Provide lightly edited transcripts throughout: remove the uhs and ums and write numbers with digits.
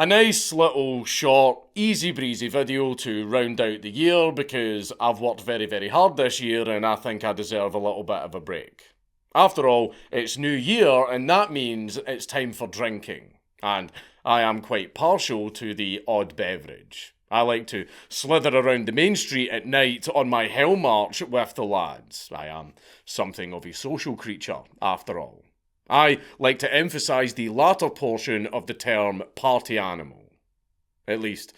A nice little short, easy breezy video to round out the year because I've worked very hard this year and I think I deserve a little bit of a break. After all, it's New Year and that means it's time for drinking. And I am quite partial to the odd beverage. I like to slither around the main street at night on my hell march with the lads. I am something of a social creature, after all. I like to emphasise the latter portion of the term party animal. At least,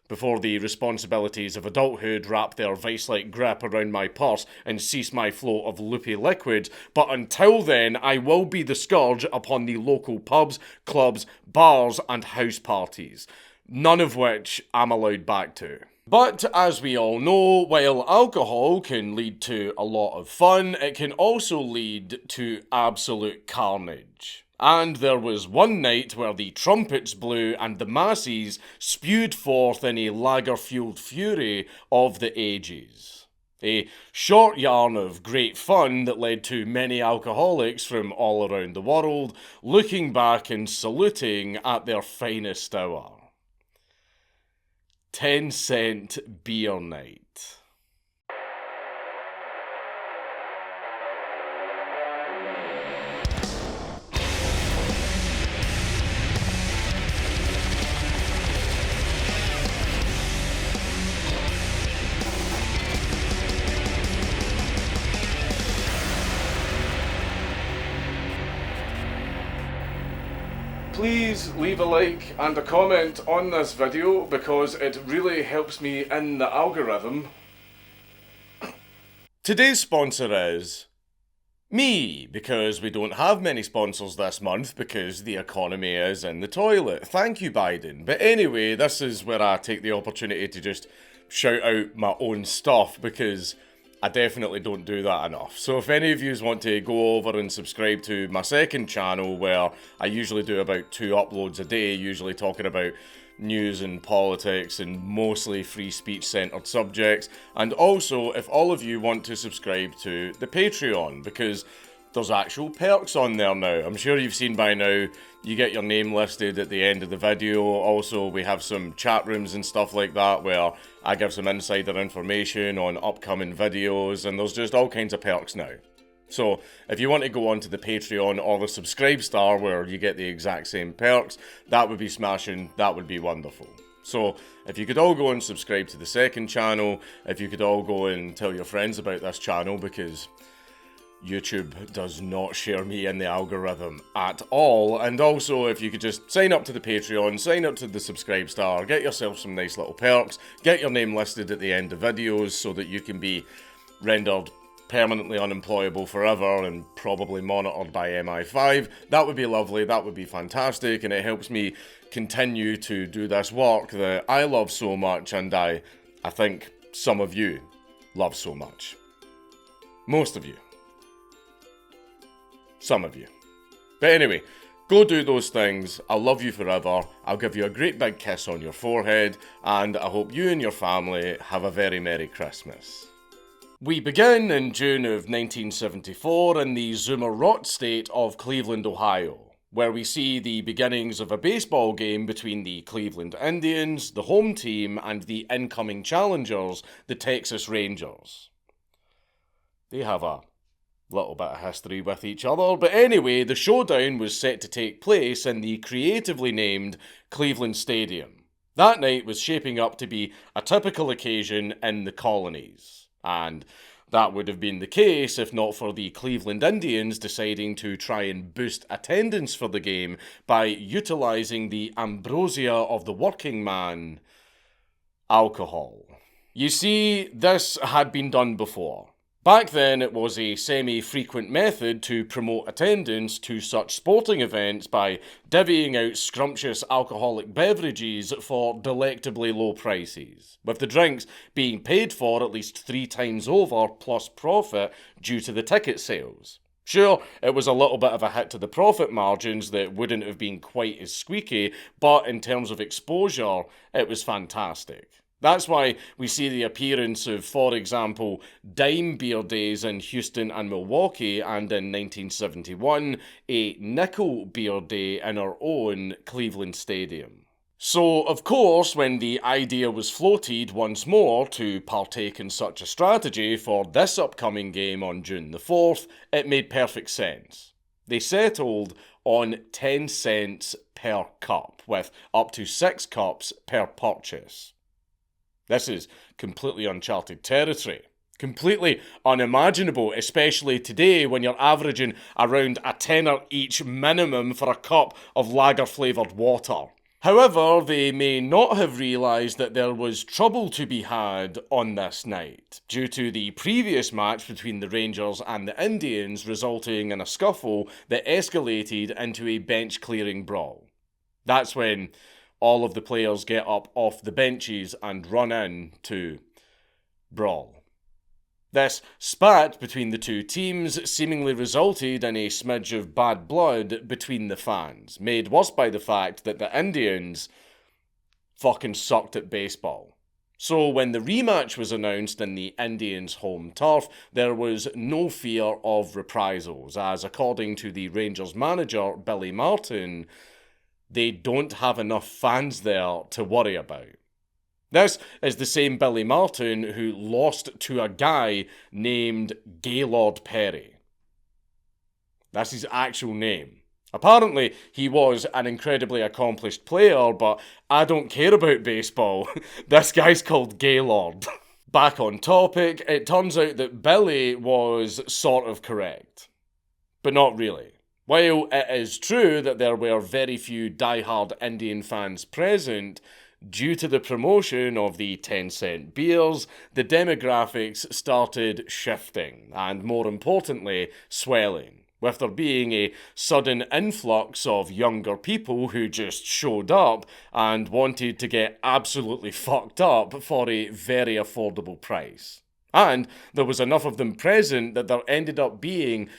before the responsibilities of adulthood wrap their vice-like grip around my purse and cease my flow of loopy liquid, but until then I will be the scourge upon the local pubs, clubs, bars and house parties, none of which I'm allowed back to. But as we all know, while alcohol can lead to a lot of fun, it can also lead to absolute carnage. And there was one night where the trumpets blew and the masses spewed forth in a lager-fueled fury of the ages. A short yarn of great fun that led to many alcoholics from all around the world looking back and saluting at their finest hour. 10-cent beer night. Please leave a like and a comment on this video because it really helps me in the algorithm. Today's sponsor is me, because we don't have many sponsors this month because the economy is in the toilet. Thank you, Biden. But anyway, this is where I take the opportunity to just shout out my own stuff because I definitely don't do that enough. So if any of you want to go over and subscribe to my second channel where I usually do about 2 uploads a day, usually talking about news and politics and mostly free speech centered subjects. And also if all of you want to subscribe to the Patreon, because there's actual perks on there now. I'm sure you've seen by now, you get your name listed at the end of the video. Also, we have some chat rooms and stuff like that where I give some insider information on upcoming videos, and there's just all kinds of perks now. So, if you want to go onto the Patreon or the Subscribe Star where you get the exact same perks, that would be smashing, that would be wonderful. So, if you could all go and subscribe to the second channel, if you could all go and tell your friends about this channel, because YouTube does not share me in the algorithm at all. And also, if you could just sign up to the Patreon, sign up to the Subscribe Star, get yourself some nice little perks, get your name listed at the end of videos so that you can be rendered permanently unemployable forever and probably monitored by MI5, that would be lovely, that would be fantastic, and it helps me continue to do this work that I love so much and I think some of you love so much. Most of you. Some of you. But anyway, go do those things. I'll love you forever. I'll give you a great big kiss on your forehead, and I hope you and your family have a very Merry Christmas. We begin in June of 1974 in the Zoomer Rot state of Cleveland, Ohio, where we see the beginnings of a baseball game between the Cleveland Indians, the home team, and the incoming challengers, the Texas Rangers. They have a little bit of history with each other, but anyway, the showdown was set to take place in the creatively named Cleveland Stadium. That night was shaping up to be a typical occasion in the colonies, and that would have been the case if not for the Cleveland Indians deciding to try and boost attendance for the game by utilising the ambrosia of the working man, alcohol. You see, this had been done before. Back then, it was a semi-frequent method to promote attendance to such sporting events by divvying out scrumptious alcoholic beverages for delectably low prices, with the drinks being paid for at least 3 times over plus profit due to the ticket sales. Sure, it was a little bit of a hit to the profit margins that wouldn't have been quite as squeaky, but in terms of exposure, it was fantastic. That's why we see the appearance of, for example, dime beer days in Houston and Milwaukee, and in 1971, a nickel beer day in our own Cleveland Stadium. So, of course, when the idea was floated once more to partake in such a strategy for this upcoming game on June the 4th, it made perfect sense. They settled on 10 cents per cup, with up to 6 cups per purchase. This is completely uncharted territory. Completely unimaginable, especially today when you're averaging around a tenner each minimum for a cup of lager-flavoured water. However, they may not have realised that there was trouble to be had on this night, due to the previous match between the Rangers and the Indians resulting in a scuffle that escalated into a bench-clearing brawl. That's when all of the players get up off the benches and run in to Brawl. This spat between the two teams seemingly resulted in a smidge of bad blood between the fans, made worse by the fact that the Indians fucking sucked at baseball. So when the rematch was announced in the Indians' home turf, there was no fear of reprisals, as according to the Rangers manager, Billy Martin, they don't have enough fans there to worry about. This is the same Billy Martin who lost to a guy named Gaylord Perry. That's his actual name. Apparently, he was an incredibly accomplished player, but I don't care about baseball. This guy's called Gaylord. Back on topic, it turns out that Billy was sort of correct. But not really. While it is true that there were very few die-hard Indian fans present, due to the promotion of the 10-cent beers, the demographics started shifting, and more importantly, swelling, with there being a sudden influx of younger people who just showed up and wanted to get absolutely fucked up for a very affordable price. And there was enough of them present that there ended up being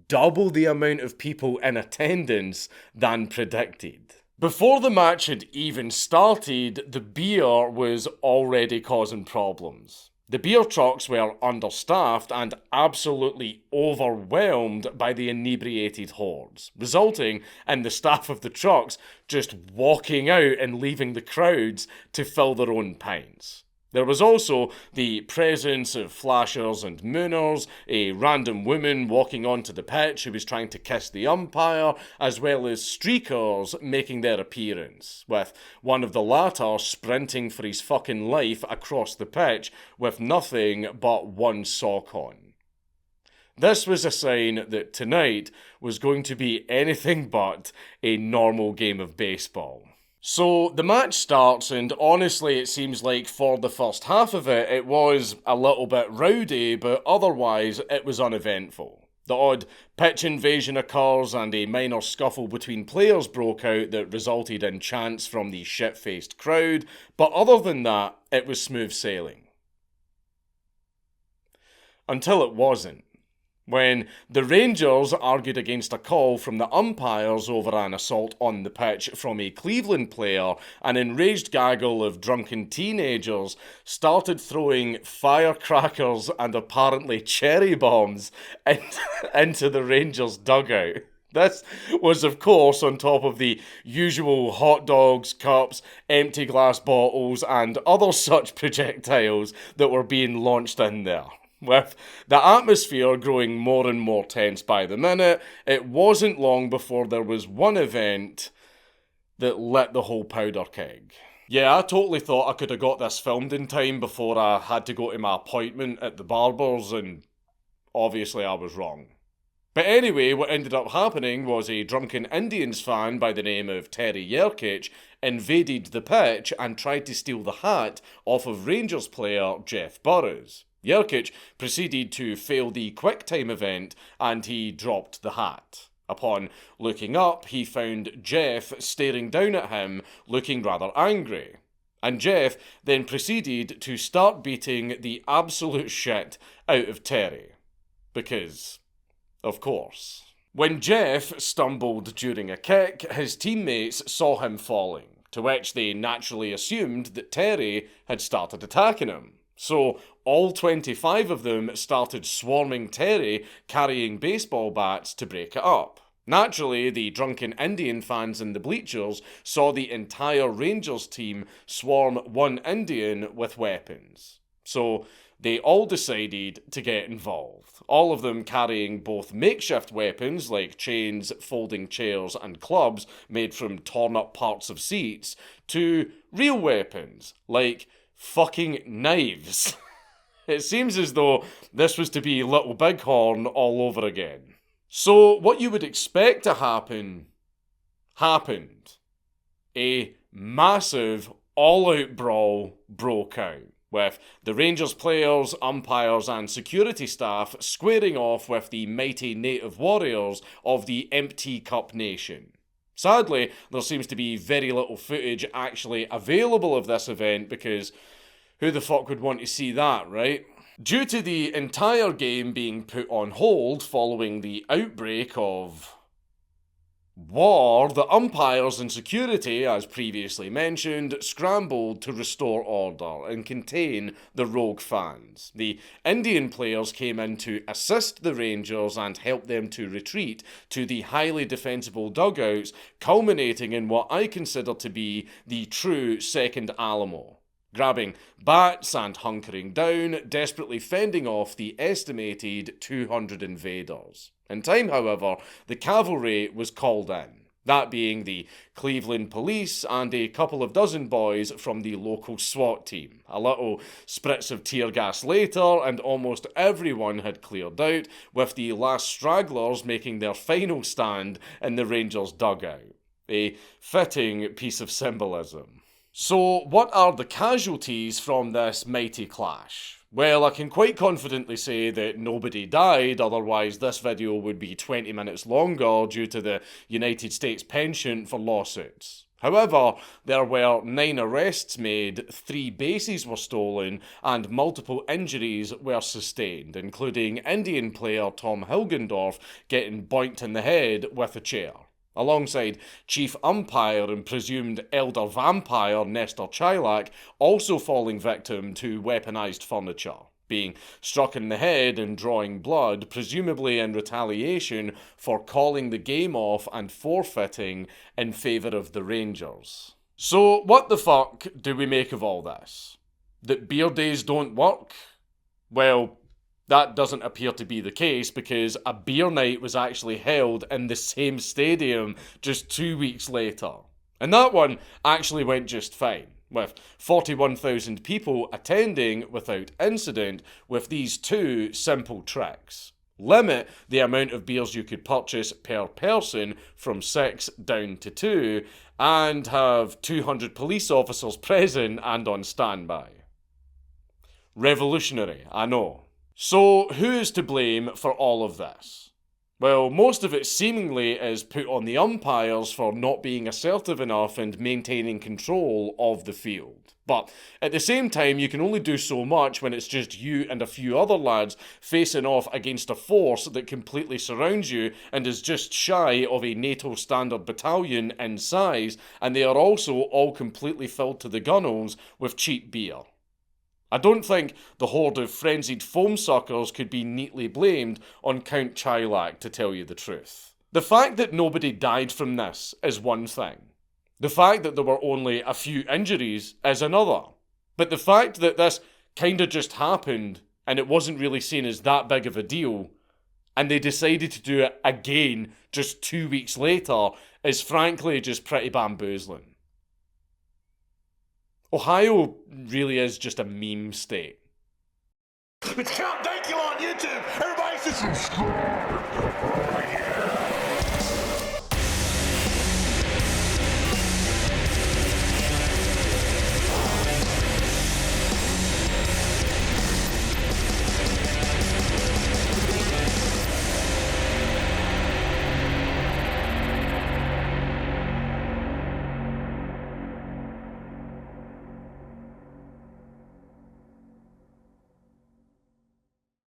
double the amount of people in attendance than predicted. Before the match had even started, the beer was already causing problems. The beer trucks were understaffed and absolutely overwhelmed by the inebriated hordes, resulting in the staff of the trucks just walking out and leaving the crowds to fill their own pints. There was also the presence of flashers and mooners, a random woman walking onto the pitch who was trying to kiss the umpire, as well as streakers making their appearance, with one of the latter sprinting for his fucking life across the pitch with nothing but one sock on. This was a sign that tonight was going to be anything but a normal game of baseball. So the match starts, and honestly it seems like for the first half of it, it was a little bit rowdy, but otherwise it was uneventful. The odd pitch invasion occurs and a minor scuffle between players broke out that resulted in chants from the shit-faced crowd, but other than that, it was smooth sailing. Until it wasn't. When the Rangers argued against a call from the umpires over an assault on the pitch from a Cleveland player, an enraged gaggle of drunken teenagers started throwing firecrackers and apparently cherry bombs into the Rangers dugout. This was, of course, on top of the usual hot dogs, cups, empty glass bottles, and other such projectiles that were being launched in there. With the atmosphere growing more and more tense by the minute, it wasn't long before there was one event that lit the whole powder keg. Yeah, I totally thought I could have got this filmed in time before I had to go to my appointment at the barber's, and obviously I was wrong. But anyway, what ended up happening was a drunken Indians fan by the name of Terry Yerkich invaded the pitch and tried to steal the hat off of Rangers player Jeff Burrows. Yerkich proceeded to fail the QuickTime event and he dropped the hat. Upon looking up, he found Jeff staring down at him, looking rather angry. And Jeff then proceeded to start beating the absolute shit out of Terry. Because, of course. When Jeff stumbled during a kick, his teammates saw him falling, to which they naturally assumed that Terry had started attacking him. So all 25 of them started swarming Terry, carrying baseball bats to break it up. Naturally, the drunken Indian fans in the bleachers saw the entire Rangers team swarm one Indian with weapons. So they all decided to get involved, all of them carrying both makeshift weapons like chains, folding chairs, and clubs made from torn up parts of seats, to real weapons like fucking knives. It seems as though this was to be Little Bighorn all over again. So, what you would expect to happen, happened. A massive, all-out brawl broke out, with the Rangers players, umpires, and security staff squaring off with the mighty native warriors of the Empty Cup Nation. Sadly, there seems to be very little footage actually available of this event because who the fuck would want to see that, right? Due to the entire game being put on hold following the outbreak of war, the umpires and security, as previously mentioned, scrambled to restore order and contain the rogue fans. The Indian players came in to assist the Rangers and help them to retreat to the highly defensible dugouts, culminating in what I consider to be the true second Alamo. Grabbing bats and hunkering down, desperately fending off the estimated 200 invaders. In time, however, the cavalry was called in, that being the Cleveland police and a couple of dozen boys from the local SWAT team. A little spritz of tear gas later, and almost everyone had cleared out, with the last stragglers making their final stand in the Rangers' dugout. A fitting piece of symbolism. So, what are the casualties from this mighty clash? Well, I can quite confidently say that nobody died, otherwise this video would be 20 minutes longer due to the United States penchant for lawsuits. However, there were 9 arrests made, 3 bases were stolen, and multiple injuries were sustained, including Indian player Tom Hilgendorf getting boinked in the head with a chair, alongside chief umpire and presumed elder vampire Nestor Chilak also falling victim to weaponized furniture, being struck in the head and drawing blood, presumably in retaliation for calling the game off and forfeiting in favour of the Rangers. So what the fuck do we make of all this? That beer days don't work? Well, that doesn't appear to be the case because a beer night was actually held in the same stadium just 2 weeks later. And that one actually went just fine, with 41,000 people attending without incident with these 2 simple tricks. Limit the amount of beers you could purchase per person from 6 down to 2, and have 200 police officers present and on standby. Revolutionary, I know. So, who is to blame for all of this? Well, most of it seemingly is put on the umpires for not being assertive enough and maintaining control of the field. But at the same time, you can only do so much when it's just you and a few other lads facing off against a force that completely surrounds you and is just shy of a NATO standard battalion in size, and they are also all completely filled to the gunnels with cheap beer. I don't think the horde of frenzied foam suckers could be neatly blamed on Count Chilak, to tell you the truth. The fact that nobody died from this is one thing. The fact that there were only a few injuries is another. But the fact that this kinda just happened and it wasn't really seen as that big of a deal, and they decided to do it again just 2 weeks later, is frankly just pretty bamboozling. Ohio really is just a meme state. It's Count Dankula on YouTube. Everybody just subscribe.